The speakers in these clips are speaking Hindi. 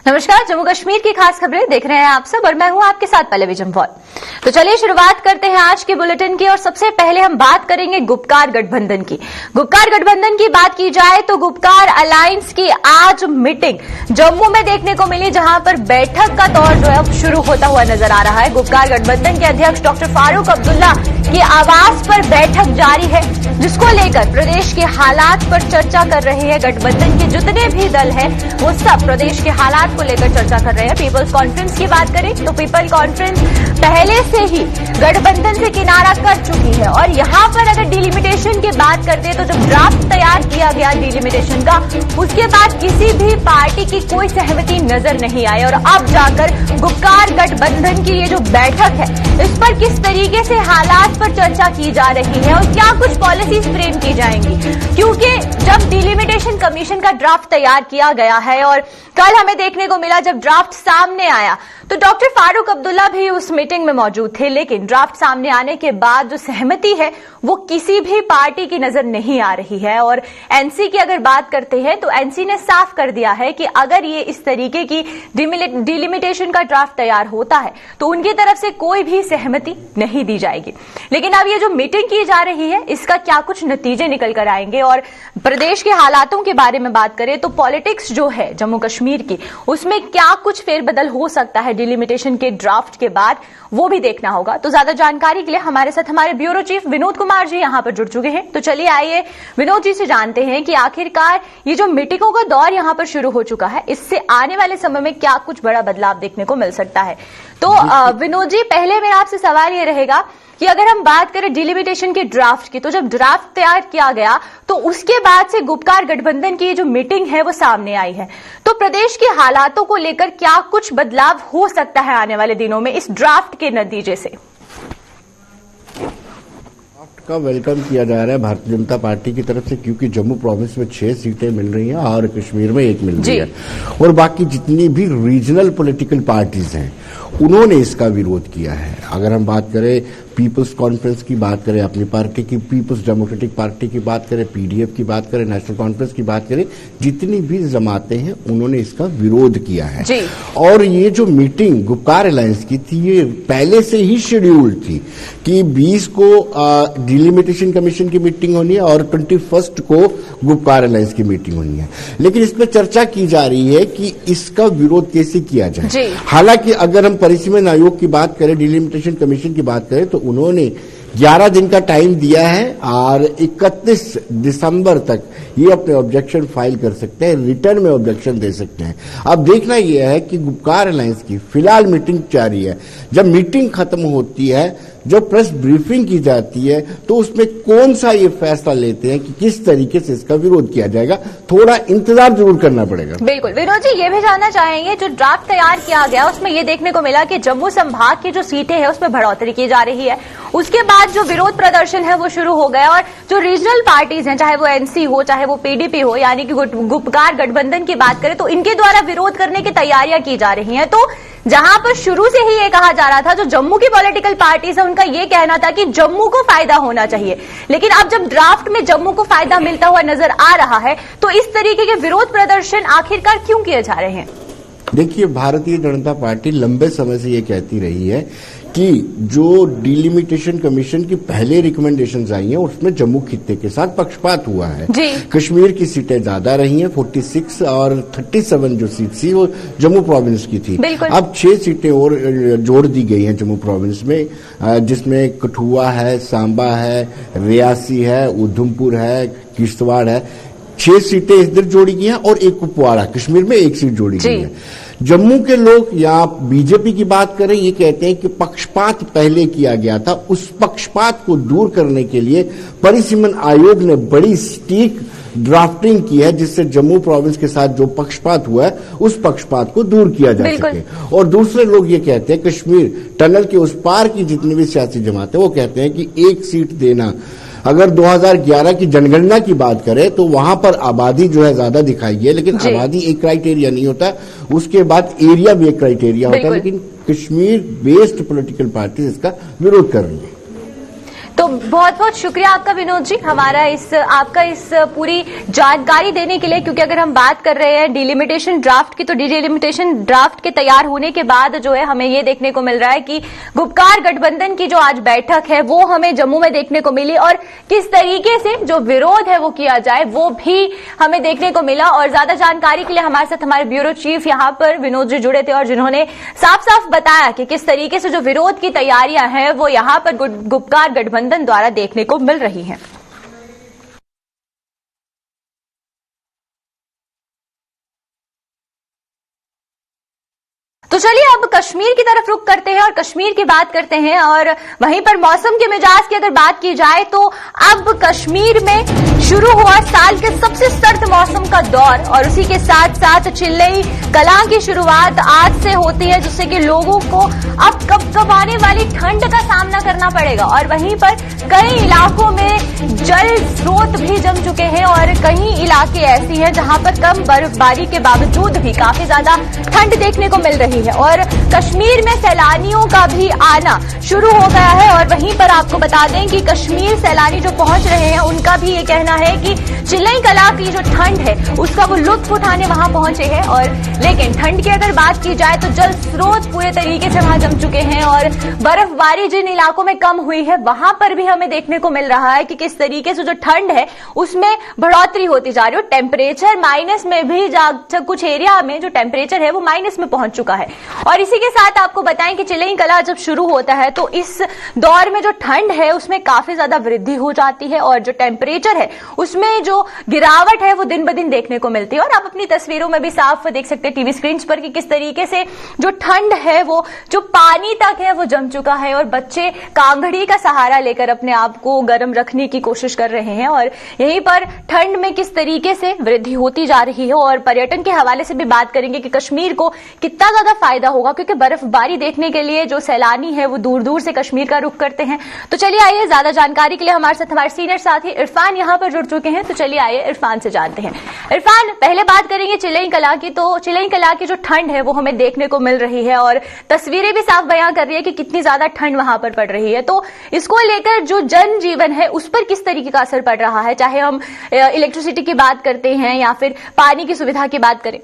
नमस्कार, जम्मू कश्मीर की खास खबरें देख रहे हैं आप सब और मैं हूं आपके साथ पल्लवी जम्वाल। तो चलिए शुरुआत करते हैं आज के बुलेटिन की और सबसे पहले हम बात करेंगे गुपकार गठबंधन की। गुपकार गठबंधन की बात की जाए तो गुपकार अलायंस की आज मीटिंग जम्मू में देखने को मिली, जहां पर बैठक का दौर जो है अब शुरू होता हुआ नजर आ रहा है। गुपकार गठबंधन के अध्यक्ष डॉक्टर फारूक अब्दुल्ला के आवास पर बैठक जारी है, जिसको लेकर प्रदेश के हालात पर चर्चा कर रहे हैं। गठबंधन के जितने भी दल हैं वो सब प्रदेश के हालात को लेकर चर्चा कर रहे हैं। पीपल्स कॉन्फ्रेंस की बात करें तो पीपल कॉन्फ्रेंस पहले से ही गठबंधन से किनारा कर चुकी है और यहां पर अगर डिलिमिटेशन की बात करते हैं तो जब ड्राफ्ट तैयार किया गया डिलिमिटेशन का, उसके बाद किसी भी पार्टी की कोई सहमति नजर नहीं आई और अब जाकर गुपकार गठबंधन की ये जो बैठक है इस पर किस तरीके से हालात पर चर्चा की जा रही है और क्या कुछ पॉलिसीज फ्रेम की जाएंगी, क्योंकि जब डिलिमिटेशन कमीशन का ड्राफ्ट तैयार किया गया है और कल हमें देखने को मिला जब ड्राफ्ट सामने आया तो डॉक्टर फारूक अब्दुल्ला भी उस मीटिंग में मौजूद थे, लेकिन ड्राफ्ट सामने आने के बाद जो सहमति है वो किसी भी पार्टी की नजर नहीं आ रही है। और एनसी की अगर बात करते हैं तो एनसी ने साफ कर दिया है कि अगर ये इस तरीके की डिलिमिटेशन का ड्राफ्ट तैयार होता है तो उनकी तरफ से कोई भी सहमति नहीं दी जाएगी। लेकिन अब ये जो मीटिंग की जा रही है इसका क्या कुछ नतीजे निकल कर आएंगे और प्रदेश के हालातों के बारे में बात करें तो पॉलिटिक्स जो है जम्मू कश्मीर की उसमें क्या कुछ फेरबदल हो सकता है डिलिमिटेशन के ड्राफ्ट के बाद, वो भी देखना होगा। तो ज्यादा जानकारी के लिए हमारे साथ हमारे ब्यूरो चीफ विनोद कुमार जी यहां पर जुड़ चुके हैं। तो चलिए आइए विनोद जी से जानते हैं कि आखिरकार ये जो मीटिंगों का दौर यहां पर शुरू हो चुका है इससे आने वाले समय में क्या कुछ बड़ा बदलाव देखने को मिल सकता है। तो विनोद जी, पहले मेरा आपसे सवाल ये रहेगा कि अगर हम बात करें डिलिमिटेशन के ड्राफ्ट की, तो जब ड्राफ्ट तैयार किया गया तो उसके बाद से गुपकार गठबंधन की जो मीटिंग है वो सामने आई है, तो प्रदेश के हालातों को लेकर क्या कुछ बदलाव हो सकता है आने वाले दिनों में इस ड्राफ्ट के नतीजे से? का वेलकम किया जा रहा है भारतीय जनता पार्टी की तरफ से, क्योंकि जम्मू प्रोविंस में 6 सीटें मिल रही हैं और कश्मीर में 1 मिल रही है और बाकी जितनी भी रीजनल पॉलिटिकल पार्टीज हैं उन्होंने इसका विरोध किया है। अगर हम बात करें पीपल्स कॉन्फ्रेंस की बात करें, अपनी पार्टी की पीपल्स डेमोक्रेटिक पार्टी की बात करें, पीडीएफ की बात करें, नेशनल कॉन्फ्रेंस की बात करें, जितनी भी जमातें हैं उन्होंने इसका विरोध किया है। और ये जो मीटिंग गुपकार अलायंस की थी ये पहले से ही शेड्यूल्ड थी कि 20 को डिलिमिटेशन कमीशन की मीटिंग होनी है और 21 को गुपकार अलायंस की मीटिंग होनी है। लेकिन इसमें चर्चा की जा रही है कि इसका विरोध कैसे किया जाए। हालांकि अगर हम परिसीमन आयोग की बात करें, डिलिमिटेशन कमीशन की बात करें तो उन्होंने 11 दिन का टाइम दिया है और 31 दिसंबर तक ये अपने ऑब्जेक्शन फाइल कर सकते हैं, रिटर्न में ऑब्जेक्शन दे सकते हैं। अब देखना यह है कि गुपकार अलायंस की फिलहाल मीटिंग जारी है। जब मीटिंग खत्म होती है, जब प्रेस ब्रीफिंग की जाती है तो उसमें कौन सा ये फैसला लेते हैं कि किस तरीके से इसका विरोध किया जाएगा, थोड़ा इंतजार जरूर करना पड़ेगा। बिल्कुल विनोद जी, ये भी जानना चाहेंगे जो ड्राफ्ट तैयार किया गया उसमें ये देखने को मिला कि जम्मू संभाग की जो सीटें हैं उसमें बढ़ोतरी की जा रही है, उसके बाद जो विरोध प्रदर्शन है वो शुरू हो गया और जो रीजनल पार्टीज हैं, चाहे वो एनसी हो चाहे वो पीडीपी हो, यानी कि गुपकार गठबंधन की बात करें तो इनके द्वारा विरोध करने की तैयारियां की जा रही हैं। तो जहां पर शुरू से ही ये कहा जा रहा था, जो जम्मू की पॉलिटिकल पार्टीज है उनका ये कहना था कि जम्मू को फायदा होना चाहिए, लेकिन अब जब ड्राफ्ट में जम्मू को फायदा मिलता हुआ नजर आ रहा है तो इस तरीके के विरोध प्रदर्शन आखिरकार क्यों किए जा रहे हैं? देखिए, भारतीय जनता पार्टी लंबे समय से ये कहती रही है कि जो डिलिमिटेशन कमीशन की पहले रिकमेंडेशंस आई हैं उसमें जम्मू खित्ते के साथ पक्षपात हुआ है। कश्मीर की सीटें ज्यादा रही हैं, 46 और 37 जो सीट थी वो जम्मू प्रोविंस की थी। अब 6 सीटें और जोड़ दी गई हैं जम्मू प्रोविंस में, जिसमें कठुआ है, सांबा है, रियासी है, उधमपुर है, किश्तवाड़ है। 6 सीटें इधर जोड़ी गई हैं और एक कुपवाड़ा, कश्मीर में 1 सीट जोड़ी गई है। जम्मू के लोग या बीजेपी की बात करें, ये कहते हैं कि पक्षपात पहले किया गया था, उस पक्षपात को दूर करने के लिए परिसीमन आयोग ने बड़ी सटीक ड्राफ्टिंग की है जिससे जम्मू प्रोविंस के साथ जो पक्षपात हुआ है उस पक्षपात को दूर किया जा सके। और दूसरे लोग ये कहते हैं, कश्मीर टनल के उस पार की जितनी भी सियासी जमात है वो कहते हैं कि 1 सीट देना, अगर 2011 की जनगणना की बात करें तो वहां पर आबादी जो है ज्यादा दिखाई है, लेकिन आबादी एक क्राइटेरिया नहीं होता, उसके बाद एरिया भी एक क्राइटेरिया होता है। लेकिन कश्मीर बेस्ड पॉलिटिकल पार्टी इसका विरोध कर रही है। तो बहुत बहुत शुक्रिया आपका विनोद जी, आपका इस पूरी जानकारी देने के लिए। क्योंकि अगर हम बात कर रहे हैं डिलिमिटेशन ड्राफ्ट की, तो डिलिमिटेशन ड्राफ्ट के तैयार होने के बाद जो है हमें ये देखने को मिल रहा है कि गुपकार गठबंधन की जो आज बैठक है वो हमें जम्मू में देखने को मिली, और किस तरीके से जो विरोध है वो किया जाए वो भी हमें देखने को मिला। और ज्यादा जानकारी के लिए हमारे साथ हमारे ब्यूरो चीफ यहाँ पर विनोद जी जुड़े थे, और जिन्होंने साफ साफ बताया कि किस तरीके से जो विरोध की तैयारियां हैं वो यहाँ पर गुपकार गठबंधन द्वारा देखने को मिल रही हैं। तो चलिए अब कश्मीर की तरफ रुख करते हैं और कश्मीर की बात करते हैं। और वहीं पर मौसम के मिजाज की अगर बात की जाए तो अब कश्मीर में शुरू हुआ साल के सबसे सर्द मौसम का दौर, और उसी के साथ साथ चिल्लई कलां की शुरुआत आज से होती है, जिससे कि लोगों को अब कपकपाने वाली ठंड का सामना करना पड़ेगा। और वहीं पर कई इलाकों में जल स्रोत भी जम चुके हैं, और कई इलाके ऐसी हैं जहां पर कम बर्फबारी के बावजूद भी काफी ज्यादा ठंड देखने को मिल रही है। और कश्मीर में सैलानियों का भी आना शुरू हो गया है। और वहीं पर आपको बता दें कि कश्मीर सैलानी जो पहुंच रहे हैं उनका भी ये कहना है कि चिल्लई कलां की जो ठंड है उसका वो लुत्फ उठाने वहां पहुंचे हैं। और लेकिन ठंड की अगर बात की जाए तो जल स्रोत पूरे तरीके से वहां जम चुके हैं, और बर्फबारी जिन इलाकों में कम हुई है वहां पर भी हमें देखने को मिल रहा है कि किस तरीके से जो ठंड है उसमें बढ़ोतरी होती जा रही है। टेम्परेचर माइनस में भी कुछ एरिया में जो टेम्परेचर है वो माइनस में पहुंच चुका है। और इसी के साथ आपको बताएं कि चिल्लई कलां जब शुरू होता है तो इस दौर में जो ठंड है उसमें काफी ज्यादा वृद्धि हो जाती है, और जो टेम्परेचर है उसमें जो गिरावट है वो दिन ब दिन देखने को मिलती है। और आप अपनी तस्वीरों में भी साफ देख सकते हैं टीवी स्क्रीन पर कि किस तरीके से जो ठंड है वो जो पानी तक है वो जम चुका है, और बच्चे कांगड़ी का सहारा लेकर अपने आप को गर्म रखने की कोशिश कर रहे हैं। और यहीं पर ठंड में किस तरीके से वृद्धि होती जा रही है, और पर्यटन के हवाले से भी बात करेंगे कि कश्मीर को कितना ज्यादा फायदा होगा, क्योंकि बर्फबारी देखने के लिए जो सैलानी है वो दूर दूर से कश्मीर का रुख करते हैं। तो चलिए आइए, ज्यादा जानकारी के लिए हमारे साथ हमारे सीनियर साथी इरफान यहां पर जुड़ चुके हैं। तो चलिए आइए इरफान से जानते हैं। इरफान, पहले बात करेंगे चिल्लई कलां की। तो चिल्लई कलां की जो ठंड है वो हमें देखने को मिल रही है, और तस्वीरें भी साफ बयां कर रही है कि कितनी ज्यादा ठंड वहां पर पड़ रही है। तो इसको लेकर जो जनजीवन है उस पर किस तरीके का असर पड़ रहा है, चाहे हम इलेक्ट्रिसिटी की बात करते हैं या फिर पानी की सुविधा की बात करें?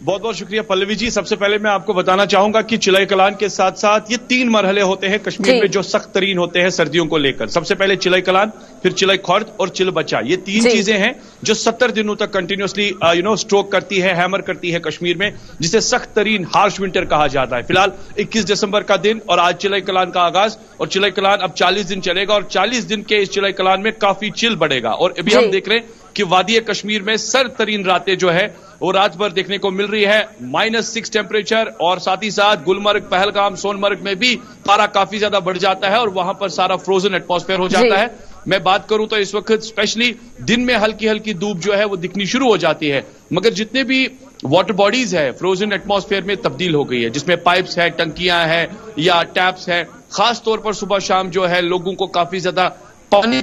बहुत बहुत शुक्रिया पल्लवी जी। सबसे पहले मैं आपको बताना चाहूंगा कि चिल्लई कलां के साथ साथ ये 3 मरहले होते हैं कश्मीर में जो सख्त तरीन होते हैं सर्दियों को लेकर। सबसे पहले चिल्लई कलां, फिर चिल्लई खौर्द और चिलबच्चा। ये 3 चीजें हैं जो 70 दिनों तक कंटिन्यूअसली स्ट्रोक करती है, हैमर करती है कश्मीर में, जिसे सख्त तरीन हार्श विंटर कहा जाता है। फिलहाल 21 दिसंबर का दिन और आज चिल्लई कलां का आगाज, और चिल्लई कलां अब 40 दिन चलेगा, और 40 दिन के इस चिल्लई कलां में काफी चिल बढ़ेगा। और अभी हम देख रहे हैं कि वादी कश्मीर में सर्द तरीन रातें जो है वो रात भर देखने को मिल रही है, -6 टेम्परेचर, और साथ ही साथ गुलमर्ग, पहलगाम, सोनमर्ग में भी पारा काफी ज्यादा बढ़ जाता है और वहां पर सारा फ्रोजन एटमॉस्फेयर हो जाता है। मैं बात करूं तो इस वक्त स्पेशली दिन में हल्की हल्की धूप जो है वो दिखनी शुरू हो जाती है, मगर जितने भी वाटर बॉडीज है फ्रोजन एटमॉस्फेयर में तब्दील हो गई है, जिसमें पाइप्स है, टंकियां हैं या टैप्स हैं। खास तौर पर सुबह शाम जो है लोगों को काफी ज्यादा पानी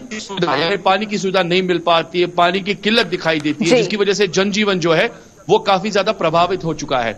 की सुविधा नहीं मिल पाती है, पानी की किल्लत दिखाई देती है, जिसकी वजह से जनजीवन जो है वो काफी ज्यादा प्रभावित हो चुका है।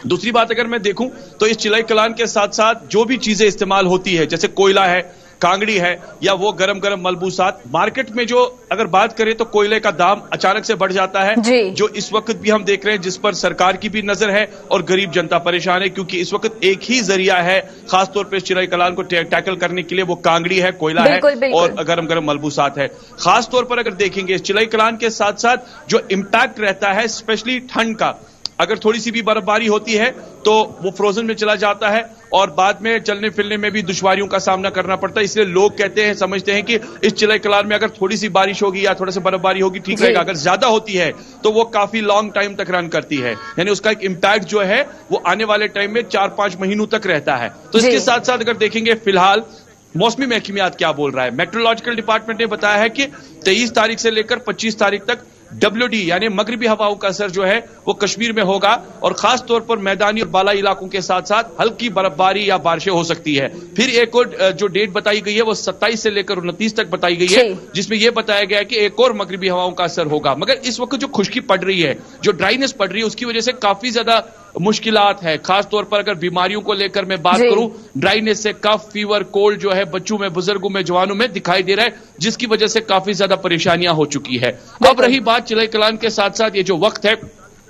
दूसरी बात अगर मैं देखूं तो इस चिल्लई कलां के साथ साथ जो भी चीजें इस्तेमाल होती है, जैसे कोयला है, कांगड़ी है, या वो गरम गरम मलबूसात, मार्केट में जो अगर बात करें तो कोयले का दाम अचानक से बढ़ जाता है, जो इस वक्त भी हम देख रहे हैं, जिस पर सरकार की भी नजर है और गरीब जनता परेशान है, क्योंकि इस वक्त एक ही जरिया है खासतौर पर चिल्लई कलां को टैकल करने के लिए, वो कांगड़ी है, कोयला है और गरम गरम मलबूसात है। खासतौर पर अगर देखेंगे चिल्लई कलां के साथ साथ जो इम्पैक्ट रहता है स्पेशली ठंड का, अगर थोड़ी सी भी बर्फबारी होती है तो वो फ्रोजन में चला जाता है और बाद में चलने फिरने में भी दुश्वारियों का सामना करना पड़ता है। इसलिए लोग कहते हैं, समझते हैं कि इस चिल्लई कलां में अगर थोड़ी सी बारिश होगी या थोड़ा सा बर्फबारी होगी ठीक रहेगा। अगर ज्यादा होती है तो वो काफी लॉन्ग टाइम तक रन करती है, यानी उसका एक इम्पैक्ट जो है वो आने वाले टाइम में 4-5 महीनों तक रहता है। तो इसके साथ साथ अगर देखेंगे फिलहाल मौसमी महकमियात क्या बोल रहा है, मेट्रोलॉजिकल डिपार्टमेंट ने बताया है कि 23 तारीख से लेकर 25 तारीख तक WD यानी मगरिबी हवाओं का असर जो है वो कश्मीर में होगा, और खास तौर पर मैदानी और बाला इलाकों के साथ साथ हल्की बर्फबारी या बारिशें हो सकती है। फिर एक और जो डेट बताई गई है वो 27 से लेकर 29 तक बताई गई है, जिसमें यह बताया गया है कि एक और मगरिबी हवाओं का असर होगा। मगर इस वक्त जो खुश्की पड़ रही है, जो ड्राइनेस पड़ रही है, उसकी वजह से काफी ज्यादा मुश्किलात है, खासतौर पर अगर बीमारियों को लेकर मैं बात करूं, ड्राइनेस से कफ, फीवर, कोल्ड जो है बच्चों में, बुजुर्गों में, जवानों में दिखाई दे रहा है, जिसकी वजह से काफी ज्यादा परेशानियां हो चुकी है। अब रही बात चिलई कलान के साथ साथ ये जो वक्त है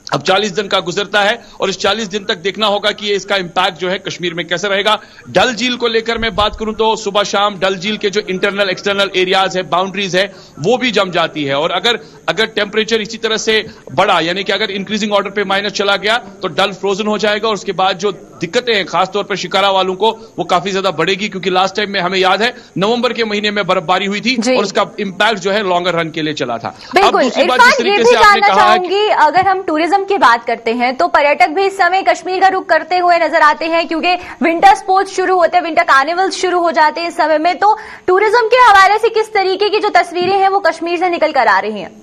अब 40 दिन का गुजरता है और इस 40 दिन तक देखना होगा कि ये इसका इंपैक्ट जो है कश्मीर में कैसे रहेगा। डल झील को लेकर मैं बात करूं तो सुबह शाम डल झील के जो इंटरनल एक्सटर्नल एरियाज है, बाउंड्रीज है, वो भी जम जाती है और अगर टेम्परेचर इसी तरह से बढ़ा, यानी कि अगर इंक्रीजिंग ऑर्डर पे माइनस चला गया तो डल फ्रोजन हो जाएगा और उसके बाद जो दिक्कतें हैं खासतौर पर शिकारा वालों को वो काफी ज्यादा बढ़ेगी, क्योंकि लास्ट टाइम में हमें याद है नवंबर के महीने में बर्फबारी हुई थी और उसका इंपैक्ट जो है लॉन्गर रन के लिए चला था। अब दूसरी बात जिस तरीके से आपने कहा है, अगर हम टूरिज्म की बात करते हैं तो पर्यटक भी इस समय कश्मीर का रुख करते हुए नजर आते हैं, क्योंकि विंटर स्पोर्ट्स शुरू होते हैं, विंटर कार्निवल शुरू हो जाते हैं इस समय में। तो टूरिज्म के हवाले से किस तरीके की जो तस्वीरें हैं वो कश्मीर से निकल कर आ रही हैं?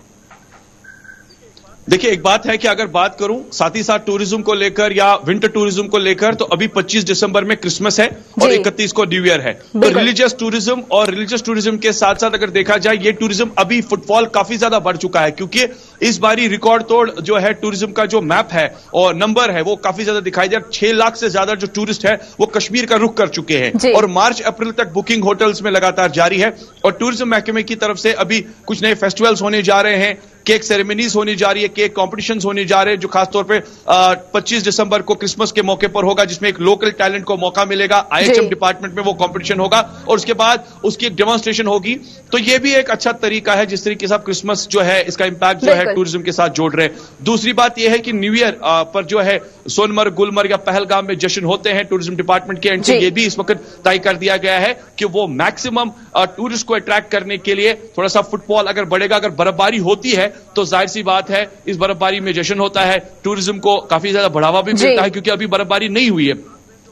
देखिए, एक बात है कि अगर बात करूं साथ ही साथ टूरिज्म को लेकर या विंटर टूरिज्म को लेकर, तो अभी 25 दिसंबर में क्रिसमस है और 31 को न्यू ईयर है। तो रिलीजियस टूरिज्म के साथ साथ अगर देखा जाए, ये टूरिज्म अभी फुटफॉल काफी ज्यादा बढ़ चुका है, क्योंकि इस बारी रिकॉर्ड तोड़ जो है टूरिज्म का जो मैप है और नंबर है वो काफी ज्यादा दिखाई दे रहा है। 6 लाख से ज्यादा जो टूरिस्ट है वो कश्मीर का रुख कर चुके हैं और मार्च अप्रैल तक बुकिंग होटल्स में लगातार जारी है। और टूरिज्म महकमे की तरफ से अभी कुछ नए फेस्टिवल्स होने जा रहे हैं, केक सेरेमनीज होनी जा रही है, केक कॉम्पिटिशंस होने जा रहे हैं, जो खासतौर पे 25 दिसंबर को क्रिसमस के मौके पर होगा, जिसमें एक लोकल टैलेंट को मौका मिलेगा। IHM डिपार्टमेंट में वो कॉम्पिटिशन होगा और उसके बाद उसकी एक डेमोन्स्ट्रेशन होगी। तो ये भी एक अच्छा तरीका है जिस तरीके से आप क्रिसमस जो है इसका इंपैक्ट जो है टूरिज्म के साथ जोड़ रहे हैं। दूसरी बात यह है कि न्यू ईयर पर जो है सोनमर्ग, गुलमर्ग या पहलगाम में जश्न होते हैं। टूरिज्म डिपार्टमेंट के एंड से ये भी इस वक्त तय कर दिया गया है कि वो मैक्सिमम टूरिस्ट को अट्रैक्ट करने के लिए थोड़ा सा फुटफॉल अगर बढ़ेगा, अगर बर्फबारी होती है तो जाहिर सी बात है इस बर्फबारी में जश्न होता है, टूरिज्म को काफी ज्यादा बढ़ावा भी मिलता है, क्योंकि अभी बर्फबारी नहीं हुई है।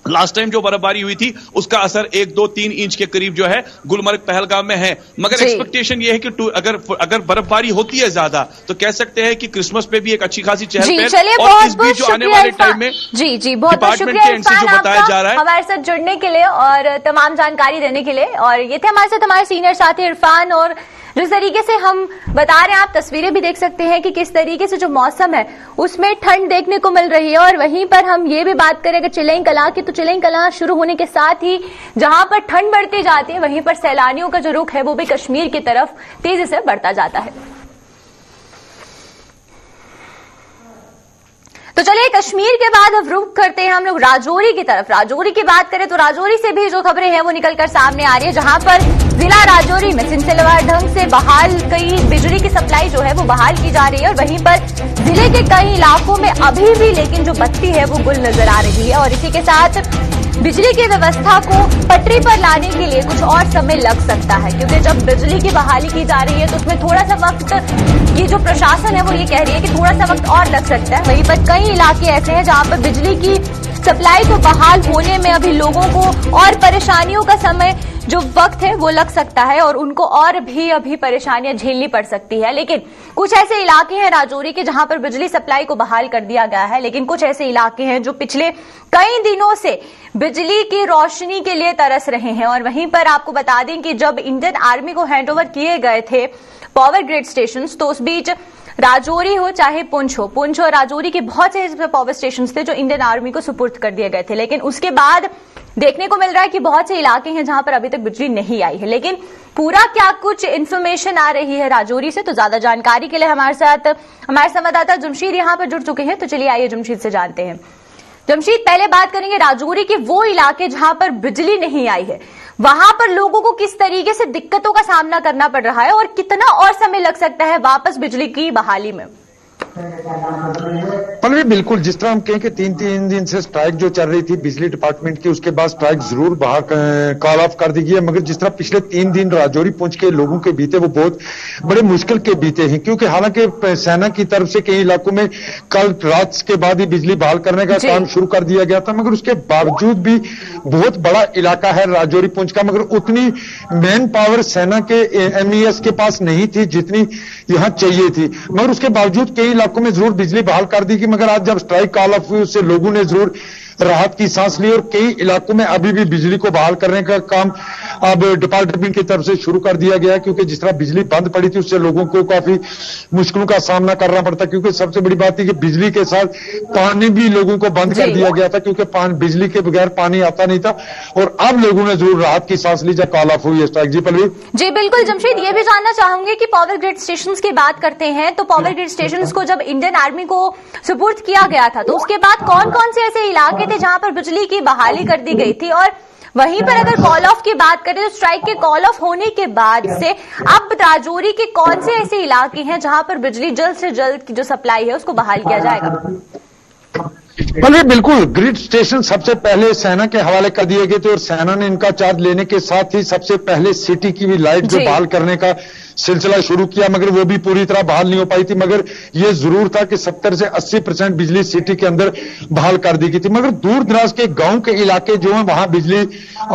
लास्ट टाइम जो बर्फबारी हुई थी उसका असर 1, 2, 3 इंच के करीब जो है गुलमर्ग, पहलगाम में है। मगर एक्सपेक्टेशन ये है कि अगर बर्फबारी होती है ज्यादा तो कह सकते हैं कि क्रिसमस पे भी एक अच्छी खासी चहल पहल, और इस बीच जो आने वाले टाइम में डिपार्टमेंट के एंड से जो बताया जा रहा है हमारे साथ जुड़ने के लिए और तमाम जानकारी देने के लिए। और ये थे हमारे साथ हमारे सीनियर साथी इरफान। और जिस तरीके से हम बता रहे हैं, आप तस्वीरें भी देख सकते हैं कि किस तरीके से जो मौसम है उसमें ठंड देखने को मिल रही है। और वहीं पर हम ये भी बात करें अगर चिलई कलां की, तो चिलई कलां शुरू होने के साथ ही जहां पर ठंड बढ़ती जाती है, वहीं पर सैलानियों का जो रुख है वो भी कश्मीर की तरफ तेजी से बढ़ता जाता है। तो चलिए, कश्मीर के बाद अब रुख करते हैं हम लोग राजौरी की तरफ। राजौरी की बात करें तो राजौरी से भी जो खबरें हैं वो निकलकर सामने आ रही है, जहां पर जिला राजौरी में सिलसिलेवार ढंग से बहाल कई बिजली की सप्लाई जो है वो बहाल की जा रही है। और वहीं पर जिले के कई इलाकों में अभी भी लेकिन जो बत्ती है वो गुल नजर आ रही है। और इसी के साथ बिजली की व्यवस्था को पटरी पर लाने के लिए कुछ और समय लग सकता है, क्योंकि जब बिजली की बहाली की जा रही है तो उसमें थोड़ा सा वक्त की जो प्रशासन है वो ये कह रही है कि थोड़ा सा वक्त और लग सकता है। वहीं पर कई इलाके ऐसे हैं जहां पर बिजली की सप्लाई को बहाल होने में अभी लोगों को और परेशानियों का समय जो वक्त है वो लग सकता है और उनको और भी अभी परेशानियां झेलनी पड़ सकती है। लेकिन कुछ ऐसे इलाके हैं राजौरी के जहां पर बिजली सप्लाई को बहाल कर दिया गया है, लेकिन कुछ ऐसे इलाके हैं जो पिछले कई दिनों से बिजली की रोशनी के लिए तरस रहे हैं। और वहीं पर आपको बता दें कि जब इंडियन आर्मी को हैंडओवर किए गए थे पावर ग्रिड स्टेशन, तो उस बीच राजौरी हो चाहे पुंछ और राजौरी के बहुत से पावर स्टेशन थे जो इंडियन आर्मी को सुपुर्द कर दिए गए थे। लेकिन उसके बाद देखने को मिल रहा है कि बहुत से इलाके हैं जहां पर अभी तक बिजली नहीं आई है। लेकिन पूरा क्या कुछ इन्फॉर्मेशन आ रही है राजौरी से, तो ज्यादा जानकारी के लिए हमारे साथ हमारे संवाददाता जमशीद यहां पर जुड़ चुके हैं। तो चलिए आइए जमशीद से जानते हैं। जमशीद, पहले बात करेंगे राजौरी के वो इलाके जहां पर बिजली नहीं आई है, वहां पर लोगों को किस तरीके से दिक्कतों का सामना करना पड़ रहा है और कितना और समय लग सकता है वापस बिजली की बहाली में? पल्लवी, बिल्कुल जिस तरह हम कहें कि 3 दिन से स्ट्राइक जो चल रही थी बिजली डिपार्टमेंट की, उसके बाद स्ट्राइक जरूर बाहर कॉल ऑफ कर दी गई है, मगर जिस तरह पिछले 3 दिन राजौरी पुंछ के लोगों के बीते वो बहुत बड़े मुश्किल के बीते हैं, क्योंकि हालांकि सेना की तरफ से कई इलाकों में कल रात के बाद ही बिजली बहाल करने का काम शुरू कर दिया गया था, मगर उसके बावजूद भी बहुत बड़ा इलाका है राजौरी पुंछ का, मगर उतनी मैन पावर सेना के MES के पास नहीं थी जितनी यहां चाहिए थी। मगर उसके बावजूद कई इलाकों में जरूर बिजली बहाल कर दी गई, मगर आज जब स्ट्राइक कॉल ऑफ हुई उससे लोगों ने जरूर राहत की सांस ली और कई इलाकों में अभी भी बिजली को बहाल करने का काम अब डिपार्टमेंट की तरफ से शुरू कर दिया गया है, क्योंकि जिस तरह बिजली बंद पड़ी थी उससे लोगों को काफी मुश्किलों का सामना करना पड़ता, क्योंकि सबसे बड़ी बात है कि बिजली के साथ पानी भी लोगों को बंद कर दिया गया था, क्योंकि बिजली के बगैर पानी आता नहीं था। और अब लोगों ने जरूर राहत की सांस ली जब कॉल ऑफ हुई है स्ट्राइक। जी पल्लवी। जी बिल्कुल जमशेद, ये भी जानना चाहूंगे कि पावर ग्रिड स्टेशन की बात करते हैं तो पावर ग्रिड स्टेशन को जब इंडियन आर्मी को सुपुर्द किया गया था तो उसके बाद कौन कौन से ऐसे इलाके थे जहां पर बिजली की बहाली कर दी गई थी, और वहीं पर अगर कॉल ऑफ की बात करें तो स्ट्राइक के कॉल ऑफ होने के बाद से अब राजौरी के कौन से ऐसे इलाके हैं जहां पर बिजली जल्द से जल्द की जो सप्लाई है उसको बहाल किया जाएगा? बिल्कुल, ग्रिड स्टेशन सबसे पहले सेना के हवाले कर दिए गए थे और सेना ने इनका चार्ज लेने के साथ ही सबसे पहले सिटी की भी लाइट जो बहाल करने का सिलसिला शुरू किया, मगर वो भी पूरी तरह बहाल नहीं हो पाई थी। मगर ये जरूर था कि 70 से 80% बिजली सिटी के अंदर बहाल कर दी गई थी। मगर दूर दराज के गांव के इलाके जो हैं वहां बिजली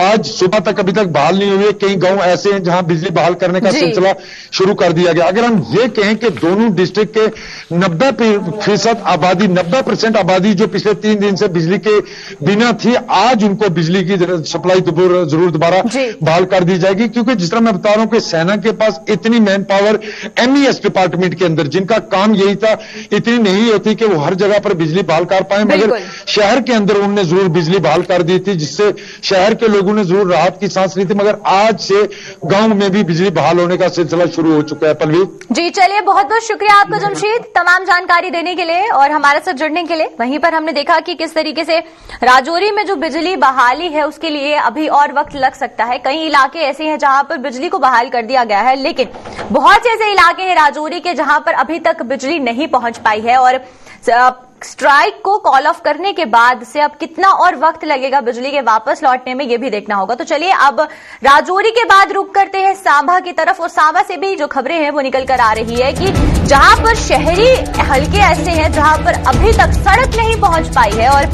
आज सुबह तक अभी तक बहाल नहीं हुई है। कई गांव ऐसे हैं जहां बिजली बहाल करने का सिलसिला शुरू कर दिया गया। अगर हम ये कहें कि दोनों डिस्ट्रिक्ट के 90% आबादी, 90% आबादी जो पिछले 3 दिन से बिजली के बिना थी, आज उनको बिजली की सप्लाई जरूर दोबारा बहाल कर दी जाएगी, क्योंकि जिस तरह मैं बता रहा हूं कि सेना के पास इतनी मैन पावर एमईएस डिपार्टमेंट के अंदर जिनका काम यही था, इतनी नहीं होती कि वो हर जगह पर बिजली बहाल कर पाए, मगर शहर के अंदर उन्होंने जरूर बिजली बहाल कर दी थी, जिससे शहर के लोगों ने जरूर राहत की सांस ली थी। मगर आज से गांव में भी बिजली बहाल होने का सिलसिला शुरू हो चुका है। पल्लवी जी, चलिए बहुत बहुत शुक्रिया आपका जमशेद तमाम जानकारी देने के लिए और हमारे साथ जुड़ने के लिए। वहीं पर हमने देखा कि किस तरीके से राजौरी में जो बिजली बहाली है उसके लिए अभी और वक्त लग सकता है। कई इलाके ऐसे हैं जहां पर बिजली को बहाल कर दिया गया है, लेकिन बहुत से ऐसे इलाके हैं राजौरी के जहां पर अभी तक बिजली नहीं पहुंच पाई है और स्ट्राइक को कॉल ऑफ करने के बाद से अब कितना और वक्त लगेगा बिजली के वापस लौटने में, यह भी देखना होगा। तो चलिए अब राजौरी के बाद रुक करते हैं सांबा की तरफ और सांबा से भी जो खबरें हैं वो निकल कर आ रही है कि जहां पर शहरी हलके ऐसे हैं जहां पर अभी तक सड़क नहीं पहुंच पाई है, और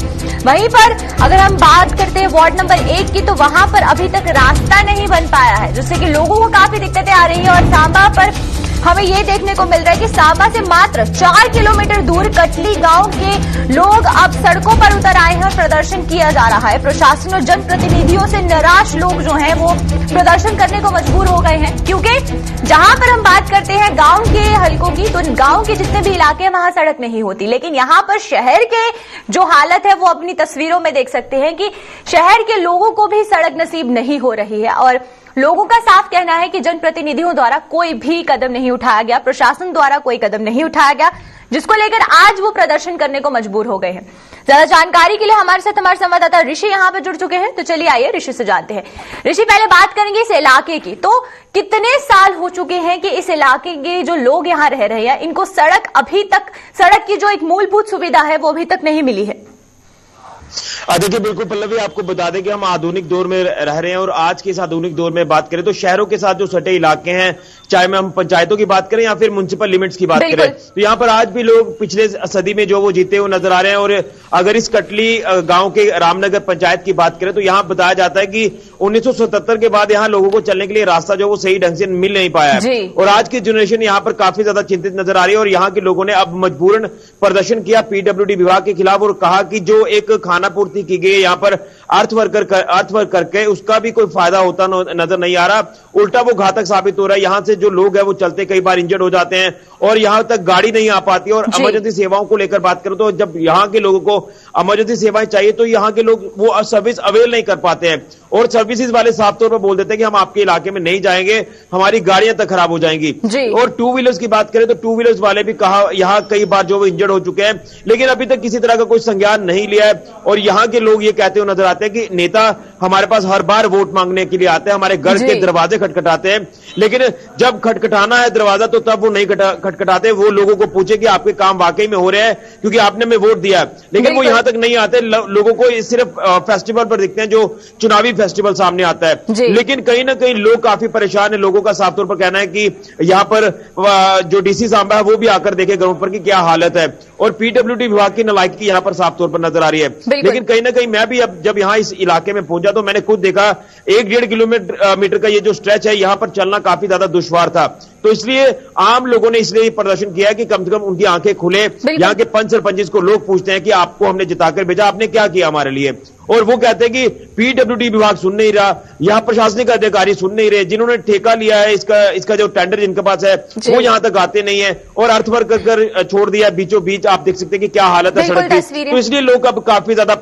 वहीं पर अगर हम बात करते हैं वार्ड नंबर 1 की तो वहां पर अभी तक रास्ता नहीं बन पाया है, जिससे कि लोगों को काफी दिक्कतें आ रही है। और सांबा पर हमें ये देखने को मिल रहा है कि सांबा से मात्र 4 किलोमीटर दूर कटली गांव के लोग अब सड़कों पर उतर आए हैं और प्रदर्शन किया जा रहा है। प्रशासन और जनप्रतिनिधियों से निराश लोग जो हैं वो प्रदर्शन करने को मजबूर हो गए हैं, क्योंकि जहां पर हम बात करते हैं गांव के हलकों की तो गांव के जितने भी इलाके हैं वहां सड़क नहीं होती, लेकिन यहां पर शहर के जो हालत है वो अपनी तस्वीरों में देख सकते हैं कि शहर के लोगों को भी सड़क नसीब नहीं हो रही है और लोगों का साफ कहना है कि जनप्रतिनिधियों द्वारा कोई भी कदम नहीं उठाया गया, प्रशासन द्वारा कोई कदम नहीं उठाया गया, जिसको लेकर आज वो प्रदर्शन करने को मजबूर हो गए हैं। ज्यादा जानकारी के लिए हमारे साथ हमारे संवाददाता ऋषि यहां पे जुड़ चुके हैं, तो चलिए आइए ऋषि से जानते हैं। ऋषि, पहले बात करेंगे इस इलाके की, तो कितने साल हो चुके हैं कि इस इलाके के जो लोग यहां रह रहे हैं इनको सड़क की जो एक मूलभूत सुविधा है वो अभी तक नहीं मिली है? देखिए बिल्कुल पल्लवी, आपको बता दें कि हम आधुनिक दौर में रह रहे हैं और आज के इस आधुनिक दौर में बात करें तो शहरों के साथ जो सटे इलाके हैं, चाहे हम पंचायतों की बात करें या फिर म्युनिसिपल लिमिट्स की बात करें, तो यहाँ पर आज भी लोग पिछले सदी में जो वो जीते हुए नजर आ रहे हैं। और अगर इस कटली गांव के रामनगर पंचायत की बात करें तो यहाँ बताया जाता है कि 1977 के बाद यहाँ लोगों को चलने के लिए रास्ता जो वो सही ढंग से मिल नहीं पाया है और आज की जनरेशन यहाँ पर काफी ज्यादा चिंतित नजर आ रही है। और यहाँ के लोगों ने अब मजबूरन प्रदर्शन किया पीडब्ल्यूडी विभाग के खिलाफ और कहा कि जो एक खाना पूर्ति की गई है यहाँ पर अर्थ वर्क करके उसका भी कोई फायदा होता नजर नहीं आ रहा, उल्टा वो घातक साबित हो रहा है। यहाँ से जो लोग हैं वो चलते कई बार इंजर्ड हो जाते हैं और यहाँ तक गाड़ी नहीं आ पाती। और इमरजेंसी सेवाओं को लेकर बात करूं तो जब यहाँ के लोगों को इमरजेंसी सेवाएं चाहिए तो यहाँ के लोग वो सर्विस अवेल नहीं कर पाते हैं और सर्विसेज वाले साफ तौर पर बोल देते हैं कि हम आपके इलाके में नहीं जाएंगे, हमारी गाड़ियां तक खराब हो जाएंगी। और 2 व्हीलर्स की बात करें तो 2 व्हीलर्स वाले भी कहा यहाँ कई बार जो वो इंजर्ड हो चुके हैं, लेकिन अभी तक किसी तरह का कोई संज्ञान नहीं लिया है। और यहाँ के लोग ये कहते हुए नजर आते हैं कि नेता हमारे पास हर बार वोट मांगने के लिए आते हैं, हमारे घर के दरवाजे खटखटाते हैं, लेकिन जब खटखटाना है दरवाजा तो तब वो नहीं खटखटाते। वो लोगों को पूछे कि आपके काम वाकई में हो रहे हैं क्योंकि आपने हमें वोट दिया, लेकिन वो यहाँ तक नहीं आते। लोगों को सिर्फ फेस्टिवल पर दिखते हैं, जो चुनावी फेस्टिवल सामने आता है, लेकिन कहीं ना कहीं लोग काफी परेशान है। लोगों का साफ तौर पर कहना है कि यहाँ पर जो डीसी सांबा है वो भी आकर देखे ग्राउंड पर कि क्या हालत है और पीडब्ल्यूडी विभाग की नालायकी यहां पर साफ तौर पर नजर आ रही है। लेकिन कहीं ना कहीं मैं भी अब जब यहां इस इलाके में पहुंचा तो मैंने खुद देखा 1-1.5 किलोमीटर का ये जो स्ट्रेच है यहां पर चलना काफी ज्यादा दुश्वार था। तो इसलिए आम लोगों ने इसलिए प्रदर्शन किया कि कम से कम उनकी आंखें खुले। यहाँ के पंच सरपंच को लोग पूछते हैं कि आपको हमने जिताकर भेजा, आपने क्या किया हमारे लिए, और वो कहते हैं कि पीडब्ल्यूडी विभाग सुन नहीं रहा, यहाँ प्रशासनिक अधिकारी सुन नहीं रहे, जिन्होंने ठेका लिया है इसका जो टेंडर जिनके पास है वो यहां तक आते नहीं है और अर्थवर्क कर छोड़ दिया बीचों बीच। आप देख सकते हैं कि क्या हालत है सड़क की। तो इसलिए लोग अब काफी ज्यादा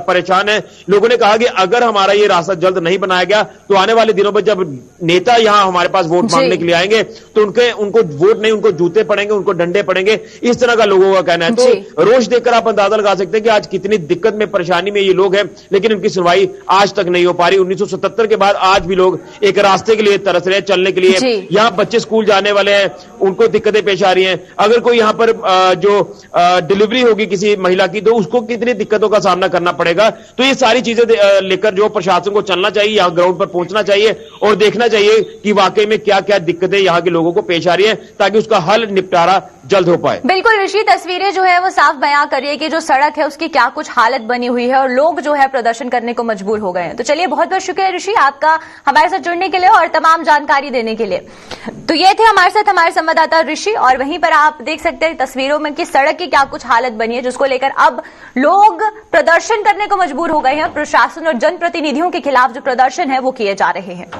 परेशान है। लोगों ने कहा कि अगर हमारा ये रास्ता जल्द नहीं बनाया गया तो आने वाले दिनों में जब नेता यहां हमारे पास वोट मांगने के लिए आएंगे तो उनको वोट नहीं, उनको जूते पड़ेंगे, उनको डंडे पड़ेंगे, इस तरह का लोगों का कहना है। तो रोष देखकर आप अंदाजा लगा सकते हैं कि आज कितनी दिक्कत में, परेशानी में ये लोग हैं, लेकिन उनकी सुनवाई आज तक नहीं हो पा रही। 1977 के बाद आज भी लोग एक रास्ते के लिए तरस रहे हैं, चलने के लिए। यहाँ बच्चे स्कूल जाने वाले हैं, उनको दिक्कतें पेश आ रही हैं। अगर कोई यहाँ पर जो डिलीवरी होगी किसी महिला की तो उसको कितनी दिक्कतों का सामना करना पड़ेगा। तो ये सारी चीजें लेकर जो प्रशासन को चलना चाहिए, यहाँ ग्राउंड पर पहुंचना चाहिए और देखना चाहिए कि वाकई में क्या क्या दिक्कतें यहाँ के लोगों को पेश आ रही है ताकि उसका हल, निपटारा जल्द हो पाए। बिल्कुल ऋषि, तस्वीरें जो है वो साफ बयां कर रही है कि जो सड़क है उसकी क्या कुछ हालत बनी हुई है और लोग जो है प्रदर्शन करने को मजबूर हो गए हैं। तो चलिए, बहुत बहुत शुक्रिया ऋषि आपका हमारे साथ जुड़ने के लिए और तमाम जानकारी देने के लिए। तो ये थे हमारे साथ हमारे संवाददाता ऋषि, और वहीं पर आप देख सकते हैं तस्वीरों में कि सड़क की क्या कुछ हालत बनी है, जिसको लेकर अब लोग प्रदर्शन करने को मजबूर हो गए हैं। प्रशासन और जनप्रतिनिधियों के खिलाफ जो प्रदर्शन है वो किए जा रहे हैं।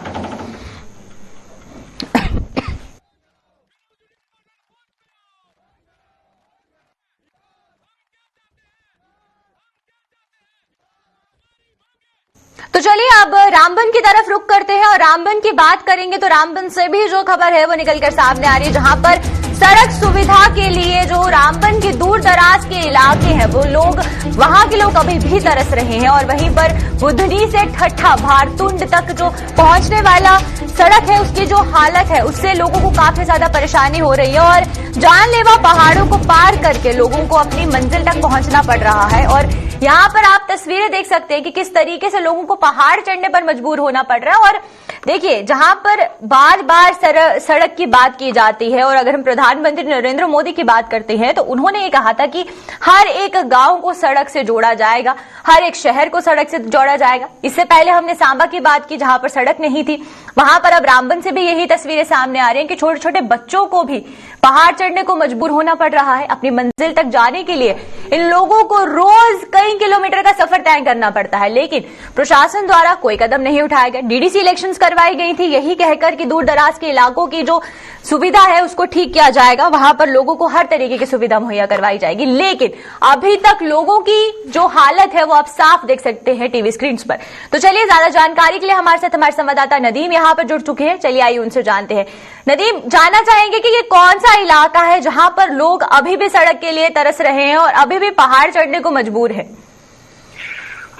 तो चलिए अब रामबन की तरफ रुख करते हैं और रामबन की बात करेंगे। तो रामबन से भी जो खबर है वो निकलकर सामने आ रही है, जहां पर सड़क सुविधा के लिए जो रामबन के दूर दराज के इलाके हैं वो लोग, वहां के लोग अभी भी तरस रहे हैं। और वहीं पर बुधनी से ठट्ठा भारतुंड तक जो पहुंचने वाला सड़क है उसकी जो हालत है उससे लोगों को काफी ज्यादा परेशानी हो रही है और जानलेवा पहाड़ों को पार करके लोगों को अपनी मंजिल तक पहुंचना पड़ रहा है। और यहाँ पर आप तस्वीरें देख सकते हैं कि किस तरीके से लोगों को पहाड़ चढ़ने पर मजबूर होना पड़ रहा है। और देखिए, जहां पर बार बार सड़क की बात की जाती है और अगर हम प्रधानमंत्री नरेंद्र मोदी की बात करते हैं तो उन्होंने ये कहा था कि हर एक गांव को सड़क से जोड़ा जाएगा, हर एक शहर को सड़क से जोड़ा जाएगा। इससे पहले हमने सांबा की बात की जहां पर सड़क नहीं थी, वहां पर अब रामबन से भी यही तस्वीरें सामने आ रही हैं कि छोटे छोटे बच्चों को भी पहाड़ चढ़ने को मजबूर होना पड़ रहा है। अपनी मंजिल तक जाने के लिए इन लोगों को रोज कई किलोमीटर का सफर तय करना पड़ता है, लेकिन प्रशासन द्वारा कोई कदम नहीं उठाया गया। डीडीसी इलेक्शंस करवाई गई थी यही कहकर कि दूर दराज के इलाकों की जो सुविधा है उसको ठीक किया जाएगा, वहां पर लोगों को हर तरीके की सुविधा मुहैया करवाई जाएगी। लेकिन अभी तक लोगों की जो हालत है वो आप साफ देख सकते हैं टीवी स्क्रीन पर। तो चलिए, ज्यादा जानकारी के लिए हमारे साथ हमारे संवाददाता नदीम यहां पर जुड़ चुके हैं। चलिए आइए उनसे जानते हैं। नदीम, जानना चाहेंगे कि ये कौन सा इलाका है जहां पर लोग अभी भी सड़क के लिए तरस रहे हैं और अभी भी पहाड़ चढ़ने को मजबूर है?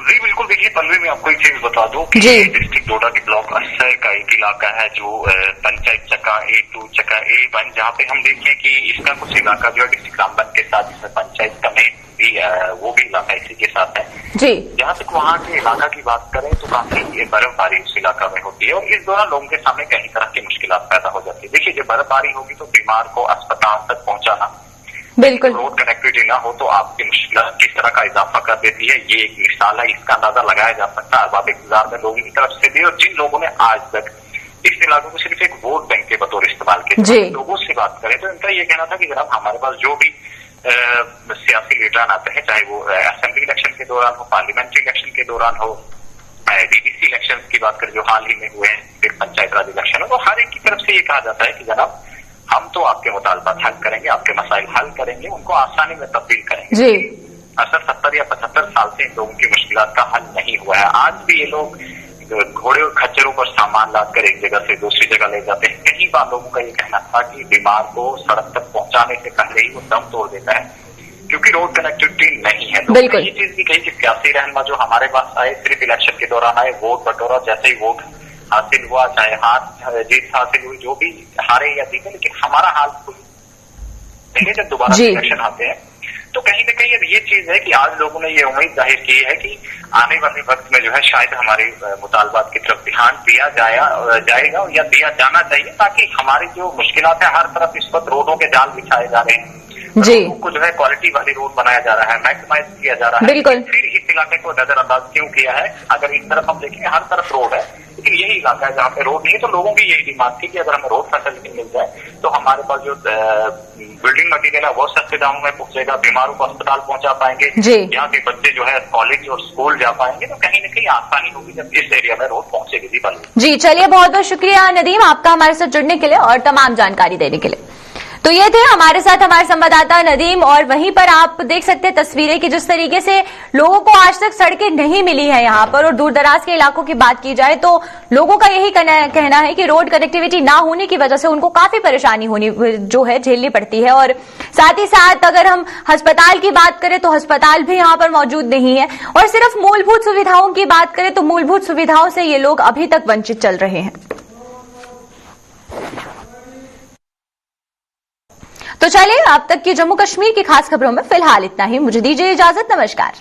जी बिल्कुल, देखिए पल्लवी, मैं आपको एक चीज बता दूं कि डिस्ट्रिक्ट डोडा के ब्लॉक 80 का एक इलाका है जो पंचायत चक्का A2, चक्का A1, जहाँ पे हम देखें कि इसका कुछ इलाका जो है डिस्ट्रिक्ट रामबन के साथ, जिसमें पंचायत का में भी वो भी इलाका इसी के साथ है जी। जहाँ तक वहाँ के इलाका की बात करें तो काफी बर्फबारी उस इलाका में होती है और इस दौरान लोगों के सामने कई तरह की मुश्किल पैदा हो जाती है। देखिए, जब बर्फबारी होगी तो बीमार को अस्पताल तक पहुंचाना, बिल्कुल रोड कनेक्टिविटी ना हो तो आपकी मुश्किल किस तरह का इजाफा कर देती है, ये एक मिसाल है। इसका अंदाजा लगाया जा सकता है अब इंतजार में लोगों की तरफ से भी, और जिन लोगों ने आज तक इस इलाकों को सिर्फ एक वोट बैंक के बतौर इस्तेमाल किया, लोगों से बात करें तो इनका ये कहना था कि जनाब हमारे पास जो भी सियासी लीडर आते हैं, चाहे वो असेंबली इलेक्शन के दौरान हो, पार्लियामेंट्री इलेक्शन के दौरान हो, डीडीसी इलेक्शन की बात करें जो हाल ही में हुए हैं, फिर पंचायत राज इलेक्शन हो, तो हर एक की तरफ से ये कहा जाता है कि जनाब हम तो आपके मुतालबात हल करेंगे, आपके मसाइल हल करेंगे, उनको आसानी में तब्दील करेंगे जी। असल 70 या 75 साल से इन लोगों की मुश्किलात का हल नहीं हुआ है। आज भी ये लोग घोड़े और खच्चरों पर सामान लादकर एक जगह से दूसरी जगह ले जाते हैं। कई बार लोगों का ये कहना था कि बीमार को सड़क तक पहुंचाने से पहले ही वो दम तोड़ देता है क्योंकि रोड कनेक्टिविटी नहीं है। लोगों ने ये चीज भी कही कि सियासी रहनुमा जो हमारे पास आए, सिर्फ इलेक्शन के दौरान आए, वोट बटोरा, जैसे ही वोट हासिल हुआ, चाहे जीत हासिल हुई, जो भी हारे या जीते, लेकिन हमारा हाल देखिए जब दोबारा इलेक्शन आते हैं तो कहीं ना कहीं अब ये चीज है कि आज लोगों ने ये उम्मीद जाहिर की है कि आने वाले वक्त में जो है शायद हमारे मुतालबात की तरफ ध्यान दिया जाएगा या दिया जाना चाहिए, ताकि हमारी जो मुश्किलात है, हर तरफ इस वक्त रोडों के जाल बिछाए जा रहे हैं, रोड को जो है क्वालिटी वाली रोड बनाया जा रहा है, मैक्सिमाइज किया जा रहा है। बिल्कुल। फिर इस इलाके को नजरअंदाज क्यों किया है? अगर इस तरफ हम देखेंगे हर तरफ रोड है, लेकिन यही इलाका है जहाँ पे रोड नहीं है। तो लोगों की यही डिमांड थी कि अगर हमें रोड फैसिलिटी मिल जाए तो हमारे पास जो बिल्डिंग मटीरियल है वो सस्ते दामों में पहुंचेगा, बीमारों को अस्पताल पहुंचा पाएंगे, यहाँ के बच्चे जो है कॉलेज और स्कूल जा पाएंगे, तो कहीं न कहीं आसानी होगी जब इस एरिया में रोड पहुंचेगी। दीपाली जी, चलिए बहुत बहुत शुक्रिया नदीम आपका हमारे साथ जुड़ने के लिए और तमाम जानकारी देने के लिए। तो ये थे हमारे साथ हमारे संवाददाता नदीम, और वहीं पर आप देख सकते हैं तस्वीरें कि जिस तरीके से लोगों को आज तक सड़कें नहीं मिली है यहाँ पर, और दूर दराज के इलाकों की बात की जाए तो लोगों का यही कहना है कि रोड कनेक्टिविटी ना होने की वजह से उनको काफी परेशानी होनी जो है झेलनी पड़ती है। और साथ ही साथ अगर हम अस्पताल की बात करें तो अस्पताल भी यहाँ पर मौजूद नहीं है, और सिर्फ मूलभूत सुविधाओं की बात करें तो मूलभूत सुविधाओं से ये लोग अभी तक वंचित चल रहे हैं। तो चलिए अब तक की जम्मू कश्मीर की खास खबरों में फिलहाल इतना ही। मुझे दीजिए इजाजत, नमस्कार।